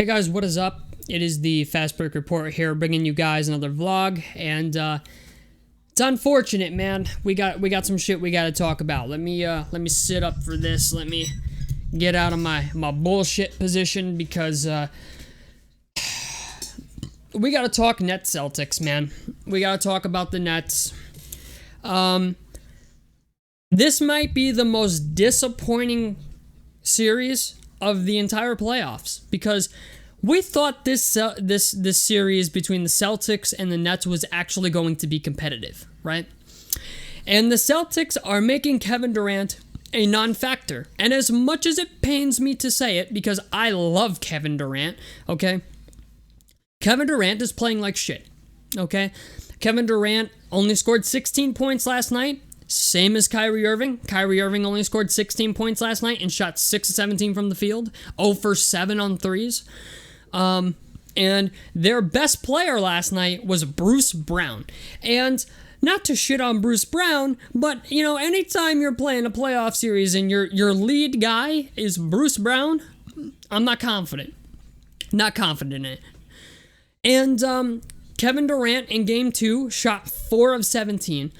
Hey guys, what is up? It is the Fast Break Report here, bringing you guys another vlog, and it's unfortunate, man. We got some shit we got to talk about. Let me sit up for this. Let me get out of my bullshit position because we got to talk Nets Celtics, man. We got to talk about the Nets. This might be the most disappointing series of the entire playoffs because we thought this series between the Celtics and the Nets was actually going to be competitive, right? And the Celtics are making Kevin Durant a non-factor. And as much as it pains me to say it, because I love Kevin Durant, okay? Kevin Durant is playing like shit, okay? Kevin Durant only scored 16 points last night. Same as Kyrie Irving. Kyrie Irving only scored 16 points last night and shot 6 of 17 from the field. 0 for 7 on threes. And their best player last night was Bruce Brown. And not to shit on Bruce Brown, but, you know, anytime you're playing a playoff series and your lead guy is Bruce Brown, I'm not confident. Not confident in it. And Kevin Durant in Game 2 shot 4 of 17.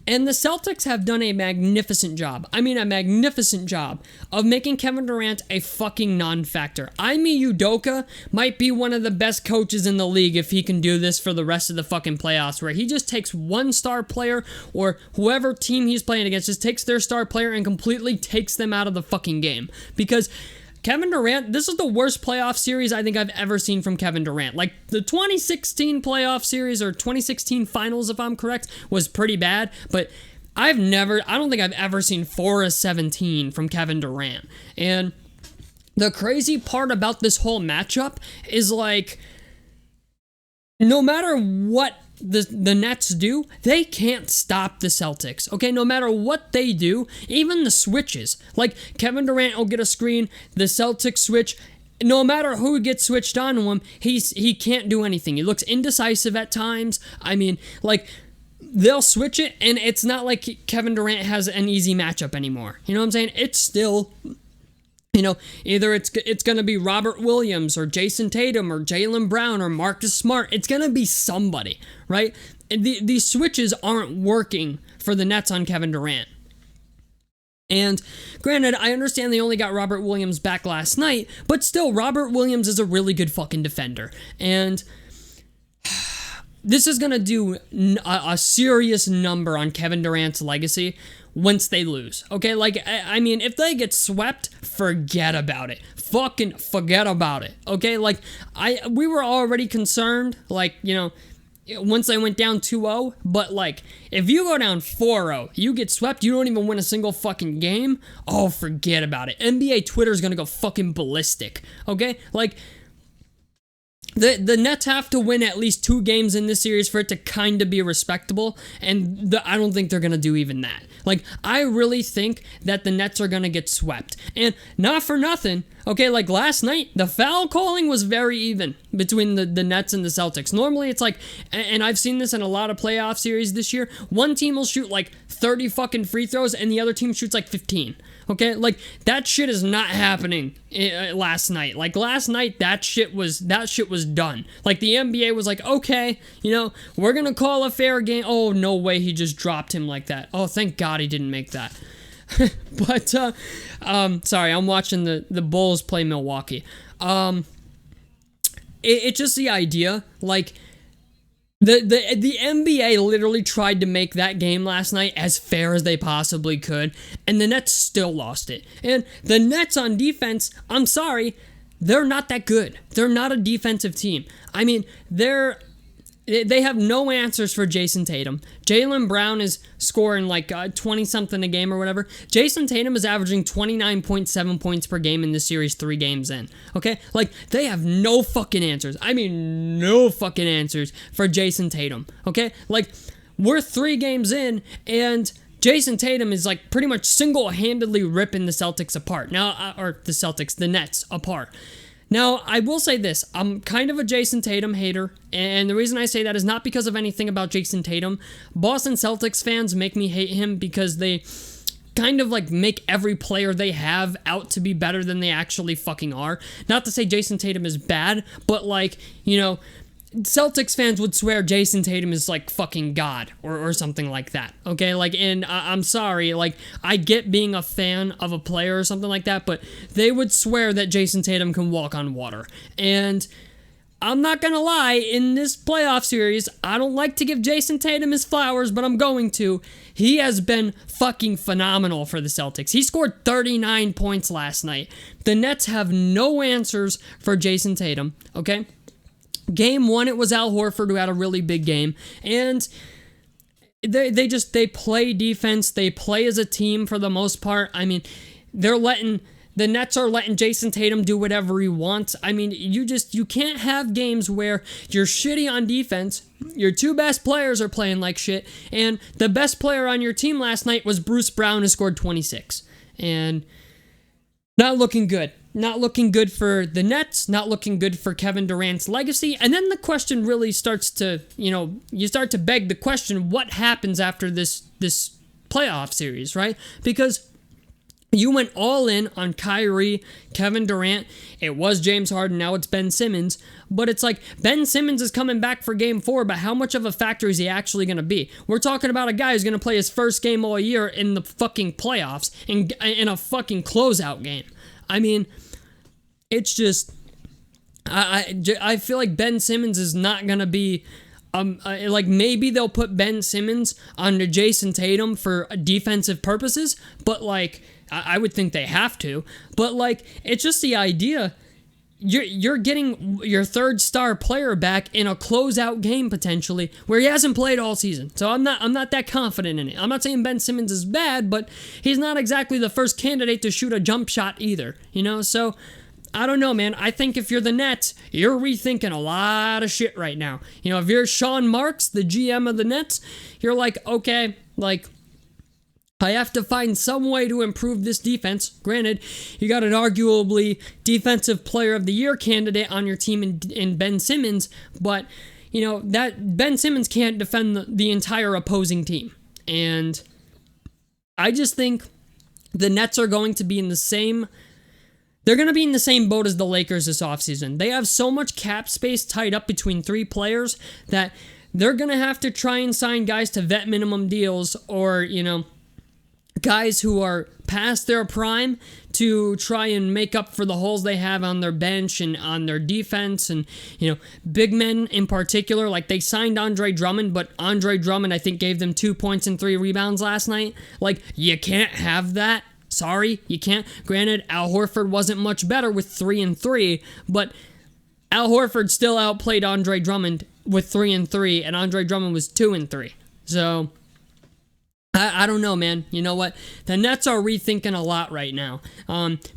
And the Celtics have done a magnificent job. I mean, a magnificent job of making Kevin Durant a fucking non-factor. Ime Udoka might be one of the best coaches in the league if he can do this for the rest of the fucking playoffs, where he just takes one star player or whoever team he's playing against, just takes their star player and completely takes them out of the fucking game. Because Kevin Durant, this is the worst playoff series I think I've ever seen from Kevin Durant. Like, the 2016 playoff series, or 2016 finals, if I'm correct, was pretty bad, but I don't think I've ever seen 4 of 17 from Kevin Durant. And the crazy part about this whole matchup is, like, no matter what the Nets do, they can't stop the Celtics, okay? No matter what they do, even the switches. Like, Kevin Durant will get a screen, the Celtics switch. No matter who gets switched on to him, he can't do anything. He looks indecisive at times. I mean, like, they'll switch it, and it's not like Kevin Durant has an easy matchup anymore. You know what I'm saying? It's still, you know, either it's going to be Robert Williams or Jayson Tatum or Jaylen Brown or Marcus Smart. It's going to be somebody, right? And these switches aren't working for the Nets on Kevin Durant. And granted, I understand they only got Robert Williams back last night, but still, Robert Williams is a really good fucking defender. And this is going to do a serious number on Kevin Durant's legacy once they lose, okay? Like, I mean, if they get swept, forget about it. Fucking forget about it, okay? Like, we were already concerned, like, you know, once they went down 2-0, but, like, if you go down 4-0, you get swept, you don't even win a single fucking game, oh, forget about it. NBA Twitter's gonna go fucking ballistic, okay? Like, the Nets have to win at least 2 games in this series for it to kind of be respectable, and I don't think they're going to do even that. Like, I really think that the Nets are going to get swept. And not for nothing, okay, like last night, the foul calling was very even between the Nets and the Celtics. Normally, it's like, and I've seen this in a lot of playoff series this year, one team will shoot like 30 fucking free throws, and the other team shoots like 15. Okay, like, that shit is not happening last night. Like, last night, that shit was done. Like, the NBA was like, okay, you know, we're gonna call a fair game. Oh, no way, he just dropped him like that. Oh, thank God he didn't make that. But, sorry, I'm watching the Bulls play Milwaukee. It's just the idea, like, The NBA literally tried to make that game last night as fair as they possibly could, and the Nets still lost it. And the Nets on defense, I'm sorry, they're not that good. They're not a defensive team. I mean, they have no answers for Jayson Tatum. Jaylen Brown is scoring like 20-something a game or whatever. Jayson Tatum is averaging 29.7 points per game in this series 3 games in. Okay? Like, they have no fucking answers. I mean, no fucking answers for Jayson Tatum. Okay? Like, we're 3 games in, and Jayson Tatum is like pretty much single-handedly ripping the Celtics apart. Now, the Nets apart. Now, I will say this. I'm kind of a Jayson Tatum hater, and the reason I say that is not because of anything about Jayson Tatum. Boston Celtics fans make me hate him because they kind of like make every player they have out to be better than they actually fucking are. Not to say Jayson Tatum is bad, but like, Celtics fans would swear Jayson Tatum is like fucking God or something like that. Okay, like, and I'm sorry, like, I get being a fan of a player or something like that, but they would swear that Jayson Tatum can walk on water. And I'm not gonna lie, in this playoff series, I don't like to give Jayson Tatum his flowers, but I'm going to. He has been fucking phenomenal for the Celtics. He scored 39 points last night. The Nets have no answers for Jayson Tatum, okay? Game 1, it was Al Horford who had a really big game, and they play defense, they play as a team for the most part. I mean, the Nets are letting Jayson Tatum do whatever he wants. I mean, you can't have games where you're shitty on defense, your two best players are playing like shit, and the best player on your team last night was Bruce Brown, who scored 26, and not looking good. Not looking good for the Nets, not looking good for Kevin Durant's legacy. And then the question really starts to, you start to beg the question, what happens after this playoff series, right? Because you went all in on Kyrie, Kevin Durant. It was James Harden, now it's Ben Simmons. But it's like, Ben Simmons is coming back for Game 4, but how much of a factor is he actually going to be? We're talking about a guy who's going to play his first game all year in the fucking playoffs, in a fucking closeout game. I mean, it's just, I feel like Ben Simmons is not going to be, like, maybe they'll put Ben Simmons under Jayson Tatum for defensive purposes, but, like, I would think they have to, but, like, it's just the idea, you're getting your third star player back in a closeout game potentially where he hasn't played all season. So I'm not that confident in it. I'm not saying Ben Simmons is bad, but he's not exactly the first candidate to shoot a jump shot either, So I don't know, man. I think if you're the Nets, you're rethinking a lot of shit right now. If you're Sean Marks, the GM of the Nets, you're like, okay, like, I have to find some way to improve this defense. Granted, you got an arguably defensive player of the year candidate on your team in Ben Simmons, but, that Ben Simmons can't defend the entire opposing team. And I just think the Nets are going to be in the same... They're going to be in the same boat as the Lakers this offseason. They have so much cap space tied up between three players that they're going to have to try and sign guys to vet minimum deals or, guys who are past their prime to try and make up for the holes they have on their bench and on their defense and, big men in particular. Like, they signed Andre Drummond, but Andre Drummond, I think, gave them 2 points and 3 rebounds last night. Like, you can't have that. Sorry, you can't. Granted, Al Horford wasn't much better with 3 and 3, but Al Horford still outplayed Andre Drummond with 3 and 3, and Andre Drummond was 2 and 3. So I don't know, man. You know what? The Nets are rethinking a lot right now.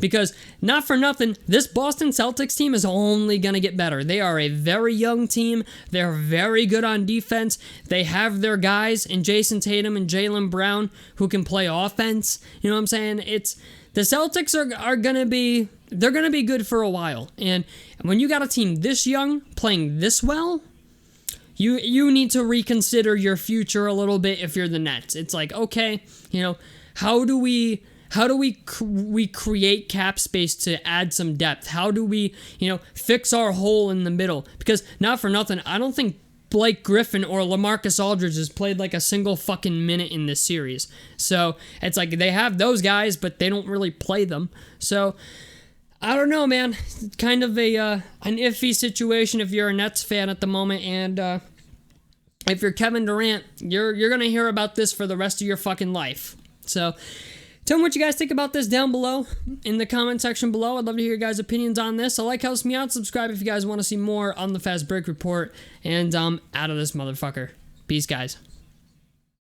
Because, not for nothing, this Boston Celtics team is only going to get better. They are a very young team. They're very good on defense. They have their guys in Jayson Tatum and Jaylen Brown who can play offense. You know what I'm saying? The Celtics are going to be... They're going to be good for a while. And when you got a team this young playing this well... You need to reconsider your future a little bit if you're the Nets. It's like, okay, how do we create cap space to add some depth? How do we, fix our hole in the middle? Because, not for nothing, I don't think Blake Griffin or LaMarcus Aldridge has played like a single fucking minute in this series. So, it's like they have those guys, but they don't really play them. So, I don't know, man. It's kind of an iffy situation if you're a Nets fan at the moment, and if you're Kevin Durant, you're gonna hear about this for the rest of your fucking life. So, tell me what you guys think about this down below in the comment section below. I'd love to hear your guys' opinions on this. So, helps me out. Subscribe if you guys want to see more on the Fast Break Report, and out of this motherfucker. Peace, guys.